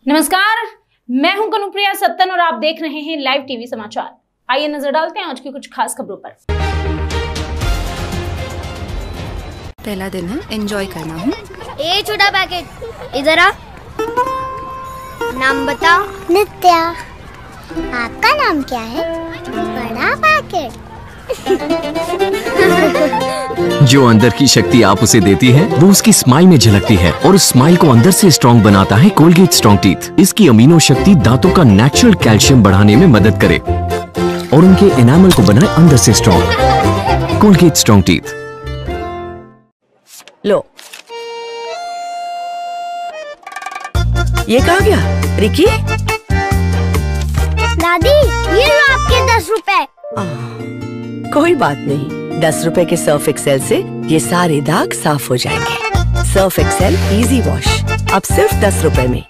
नमस्कार, मैं हूं कनुप्रिया सत्तन और आप देख रहे हैं लाइव टीवी समाचार। आइए नजर डालते हैं आज की कुछ खास खबरों पर। पहला दिन है, एंजॉय करना है। ए छोटा पैकेट इधर आ। नाम बता। नित्या। आपका नाम क्या है? बड़ा पैकेट। जो अंदर की शक्ति आप उसे देती है वो उसकी स्माइल में झलकती है और उस स्माइल को अंदर से स्ट्रॉन्ग बनाता है कोलगेट स्ट्रॉन्ग टीथ। इसकी अमीनो शक्ति दांतों का नेचुरल कैल्शियम बढ़ाने में मदद करे और उनके एनामल को बनाए अंदर से स्ट्रॉन्ग। Colgate strong teeth. लो, ये कहाँ गया? रिकी? दादी, ये लो आपके 10 रुपए। कोई बात नहीं, 10 रुपए के सर्फ एक्सेल से ये सारे दाग साफ हो जाएंगे। सर्फ एक्सेल इजी वॉश अब सिर्फ 10 रुपए में।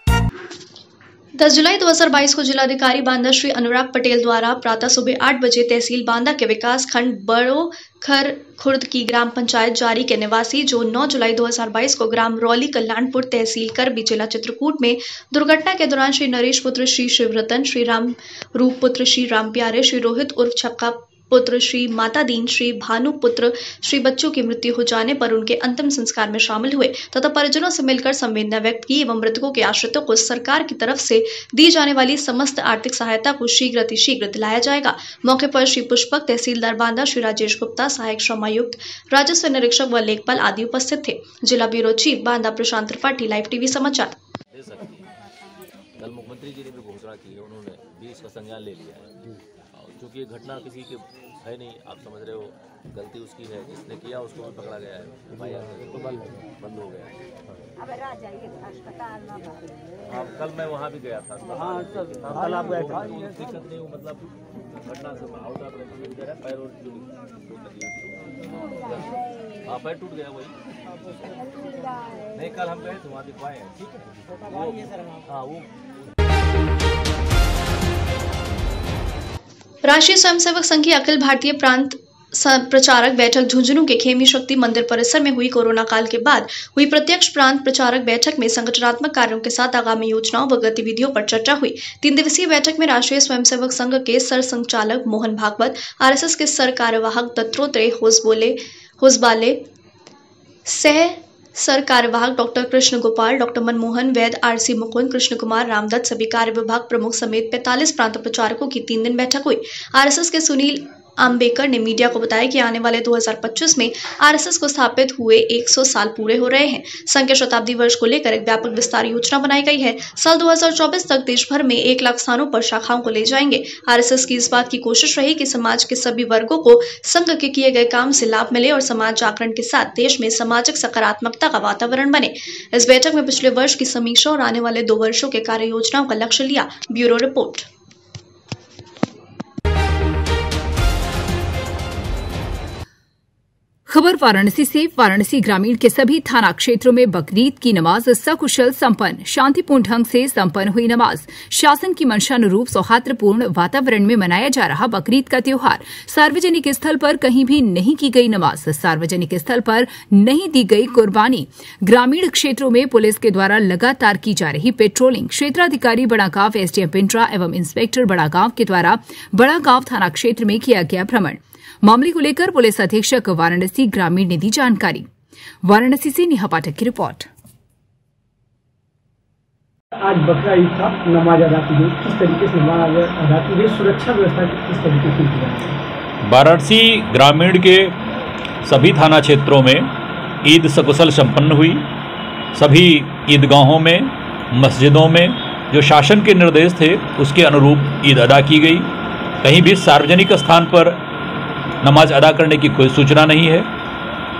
10 जुलाई 2022 को जिलाधिकारी बांदा श्री अनुराग पटेल द्वारा प्रातः सुबह 8 बजे तहसील बांदा के विकास खंड बड़ो खर खुर्द की ग्राम पंचायत जारी के निवासी जो 9 जुलाई 2022 को ग्राम रौली कल्याणपुर तहसील करबी जिला चित्रकूट में दुर्घटना के दौरान श्री नरेश पुत्र श्री शिवरतन, श्री राम रूप पुत्र श्री राम प्यारे, श्री रोहित उर्फ छक्का पुत्र श्री माता दीन, श्री भानु पुत्र श्री बच्चों की मृत्यु हो जाने पर उनके अंतिम संस्कार में शामिल हुए तथा परिजनों से मिलकर संवेदना व्यक्त की एवं मृतकों के आश्रितों को सरकार की तरफ से दी जाने वाली समस्त आर्थिक सहायता को शीघ्र दिलाया जाएगा। मौके पर श्री पुष्पक, तहसीलदार बांदा श्री राजेश गुप्ता, सहायक श्रमायुक्त, राजस्व निरीक्षक व लेखपाल आदि उपस्थित थे। जिला ब्यूरो चीफ बांदा प्रशांत त्रिपाठी, लाइव टीवी समाचार। कल मुख्यमंत्री जी ने भी घोषणा की है, उन्होंने भी इसका संज्ञान ले लिया है। क्योंकि ये घटना किसी की है नहीं, आप समझ रहे हो, गलती उसकी है, जिसने किया उसको भी पकड़ा गया है, तो बंद हो गया है। हाँ, कल मैं वहाँ भी गया था। हाँ, कल आप गए थे, दिक्कत नहीं, मतलब घटना से आउट ऑफ रेंज है, पैर और हाँ पैर टूट गया वही। नहीं, कल हम गए थे वहाँ दिखवाए हैं, ठीक है। हाँ, वो राष्ट्रीय स्वयंसेवक संघ की अखिल भारतीय प्रांत प्रचारक बैठक झुंझुनू के खेमी शक्ति मंदिर परिसर में हुई। कोरोना काल के बाद हुई प्रत्यक्ष प्रांत प्रचारक बैठक में संगठनात्मक कार्यों के साथ आगामी योजनाओं व गतिविधियों पर चर्चा हुई। 3 दिवसीय बैठक में राष्ट्रीय स्वयंसेवक संघ के सर संचालक मोहन भागवत, RSS के सर कार्यवाहक दत्तोत्रेय होसबाले, सह सर कार्यवाहक डॉक्टर कृष्ण गोपाल, डॉक्टर मनमोहन वैद, RC मुकुंद, कृष्ण कुमार रामदत्त, सभी कार्य विभाग प्रमुख समेत 45 प्रांत प्रचारकों की 3 दिन बैठक हुई। RSS के सुनील आम्बेकर ने मीडिया को बताया कि आने वाले 2025 में RSS को स्थापित हुए 100 साल पूरे हो रहे हैं। संघ के शताब्दी वर्ष को लेकर एक व्यापक विस्तार योजना बनाई गई है। साल 2024 तक देश भर में 1 लाख स्थानों पर शाखाओं को ले जाएंगे। RSS की इस बात की कोशिश रही कि समाज के सभी वर्गों को संघ के किए गए काम से लाभ मिले और समाज जागरण के साथ देश में सामाजिक सकारात्मकता का वातावरण बने। इस बैठक में पिछले वर्ष की समीक्षा और आने वाले 2 वर्षों के कार्य योजनाओं का लक्ष्य लिया। Bureau report. खबर वाराणसी से। वाराणसी ग्रामीण के सभी थाना क्षेत्रों में बकरीद की नमाज सकुशल संपन्न। शांतिपूर्ण ढंग से संपन्न हुई नमाज। शासन की मंशानुरूप सौहार्दपूर्ण वातावरण में मनाया जा रहा बकरीद का त्योहार। सार्वजनिक स्थल पर कहीं भी नहीं की गई नमाज। सार्वजनिक स्थल पर नहीं दी गई कुर्बानी। ग्रामीण क्षेत्रों में पुलिस के द्वारा लगातार की जा रही पेट्रोलिंग। क्षेत्राधिकारी बड़ागांव, SDM पिंड्रा एवं इंस्पेक्टर बड़ागांव के द्वारा बड़ागांव थाना क्षेत्र में किया गया भ्रमण। मामले को लेकर पुलिस अधीक्षक वाराणसी ग्रामीण ने दी जानकारी। वाराणसी से नेहा पाठक की रिपोर्ट। आज बकरा ईद था, नमाज अदा की गई। किस तरीके से नमाज अदा की गई, सुरक्षा व्यवस्था किस तरीके से की गई? वाराणसी ग्रामीण के सभी थाना क्षेत्रों में ईद सकुशल संपन्न हुई। सभी ईदगाहों में, मस्जिदों में जो शासन के निर्देश थे उसके अनुरूप ईद अदा की गई। कहीं भी सार्वजनिक स्थान पर नमाज अदा करने की कोई सूचना नहीं है।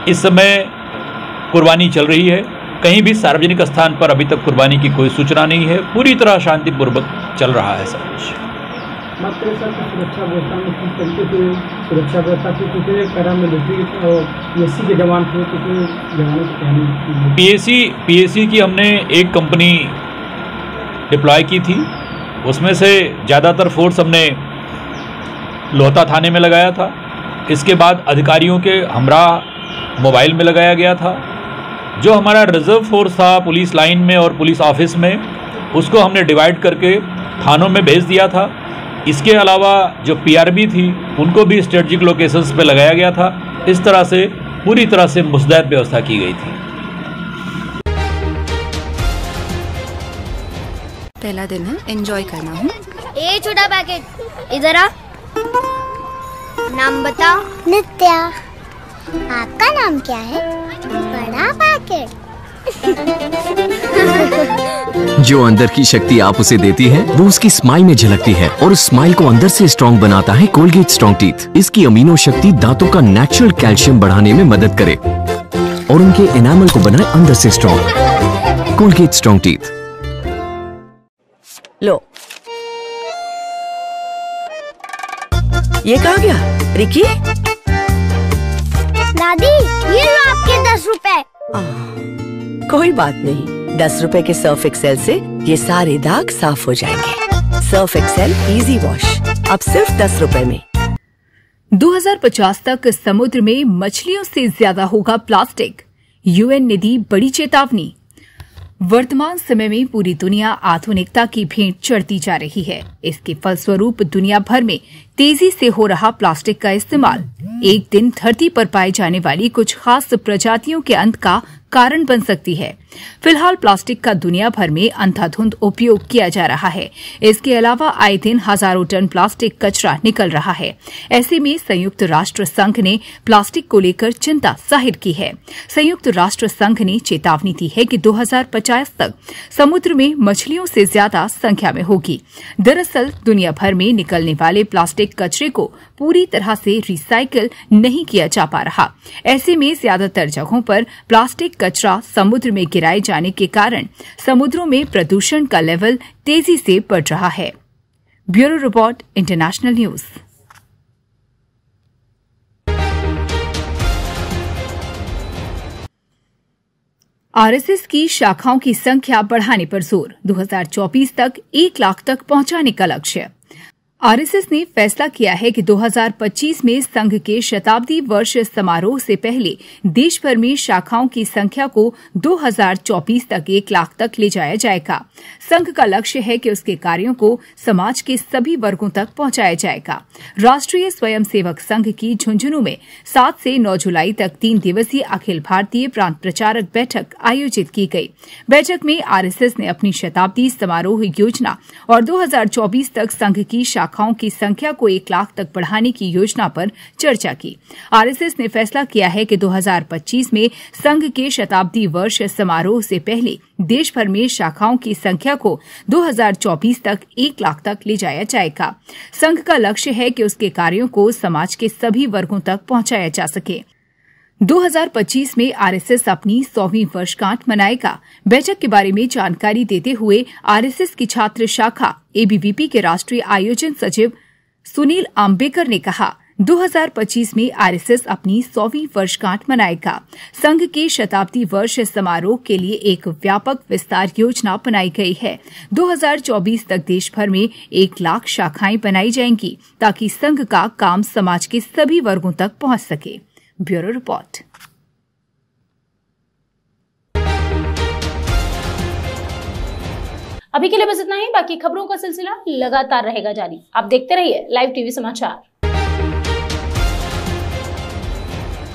इस समय कुर्बानी चल रही है। कहीं भी सार्वजनिक स्थान पर अभी तक कुर्बानी की कोई सूचना नहीं है। पूरी तरह शांतिपूर्वक चल रहा है सब कुछ। सुरक्षा व्यवस्था में किस तरीके से सुरक्षा व्यवस्था की कितने पैरामिलिट्री और PSC के जवान थे, कितने जवानों की तैनाती? PSC की हमने एक कंपनी डिप्लॉय की थी। उसमें से ज़्यादातर फोर्स हमने लोहता थाने में लगाया था। इसके बाद अधिकारियों के हमरा मोबाइल में लगाया गया था। जो हमारा रिजर्व फोर्स था पुलिस लाइन में और पुलिस ऑफिस में, उसको हमने डिवाइड करके थानों में भेज दिया था। इसके अलावा जो पीआरबी थी उनको भी स्ट्रेटजिक लोकेशंस पे लगाया गया था। इस तरह से पूरी तरह से मुस्तैद व्यवस्था की गई थी। पहला दिन है, एंजॉय करना है। ए छोटा पैकेट इधर आ। नाम बता। नित्या। आपका नाम क्या है? बड़ा पैकेट। जो अंदर की शक्ति आप उसे देती है वो उसकी स्माइल में झलकती है और उस स्माइल को अंदर से स्ट्रॉन्ग बनाता है कोलगेट स्ट्रॉन्ग टीथ। इसकी अमीनो शक्ति दांतों का नेचुरल कैल्शियम बढ़ाने में मदद करे और उनके एनामल को बनाए अंदर से स्ट्रॉन्ग। Colgate strong teeth. लो, ये कहाँ गया? रिकी? दादी, ये लो आपके 10 रुपए। कोई बात नहीं, 10 रुपए के सर्फ एक्सेल से ये सारे दाग साफ हो जाएंगे। सर्फ एक्सेल इजी वॉश अब सिर्फ 10 रुपए में। 2050 तक समुद्र में मछलियों से ज्यादा होगा प्लास्टिक, यूएन ने दी बड़ी चेतावनी। वर्तमान समय में पूरी दुनिया आधुनिकता की भेंट चढ़ती जा रही है। इसके फलस्वरूप दुनिया भर में तेजी से हो रहा प्लास्टिक का इस्तेमाल एक दिन धरती पर पाई जाने वाली कुछ खास प्रजातियों के अंत का कारण बन सकती है। फिलहाल प्लास्टिक का दुनिया भर में अंधाधुंध उपयोग किया जा रहा है। इसके अलावा आए दिन हजारों टन प्लास्टिक कचरा निकल रहा है। ऐसे में संयुक्त राष्ट्र संघ ने प्लास्टिक को लेकर चिंता जाहिर की है। संयुक्त राष्ट्र संघ ने चेतावनी दी है कि 2050 तक समुद्र में मछलियों से ज्यादा संख्या में होगी। दरअसल दुनिया भर में निकलने वाले प्लास्टिक कचरे को पूरी तरह से रिसाइकिल नहीं किया जा पा रहा। ऐसे में ज्यादातर जगहों पर प्लास्टिक कचरा समुद्र में गिराए जाने के कारण समुद्रों में प्रदूषण का लेवल तेजी से बढ़ रहा है। Bureau report, international news. RSS की शाखाओं की संख्या बढ़ाने पर जोर, 2024 तक 1 लाख तक पहुंचाने का लक्ष्य। आरएसएस ने फैसला किया है कि 2025 में संघ के शताब्दी वर्ष समारोह से पहले देश भर में शाखाओं की संख्या को 2024 तक 1 लाख तक ले जाया जाएगा। संघ का लक्ष्य है कि उसके कार्यों को समाज के सभी वर्गों तक पहुंचाया जाएगा। राष्ट्रीय स्वयंसेवक संघ की झुंझुनू में 7 से 9 जुलाई तक 3 दिवसीय अखिल भारतीय प्रांत प्रचारक बैठक आयोजित की गई। बैठक में आरएसएस ने अपनी शताब्दी समारोह योजना और 2024 तक संघ की शाखाओं की संख्या को 1 लाख तक बढ़ाने की योजना पर चर्चा की। आरएसएस ने फैसला किया है कि 2025 में संघ के शताब्दी वर्ष समारोह से पहले देश भर में शाखाओं की संख्या को 2024 तक 1 लाख तक ले जाया जाएगा। संघ का लक्ष्य है कि उसके कार्यों को समाज के सभी वर्गों तक पहुंचाया जा सके। 2025 में आरएसएस अपनी 100वीं वर्षगांठ मनाएगा। बैठक के बारे में जानकारी देते हुए आरएसएस की छात्र शाखा एबीवीपी के राष्ट्रीय आयोजन सचिव सुनील आम्बेकर ने कहा, 2025 में आरएसएस अपनी 100वीं वर्षगांठ मनाएगा। संघ के शताब्दी वर्ष समारोह के लिए एक व्यापक विस्तार योजना बनाई गई है। 2024 तक देश भर में 1 लाख शाखाएं बनाई जाएंगी ताकि संघ का काम समाज के सभी वर्गों तक पहुंच सके। Bureau report. अभी के लिए बस इतना ही। बाकी खबरों का सिलसिला लगातार रहेगा जारी। आप देखते रहिए लाइव टीवी समाचार।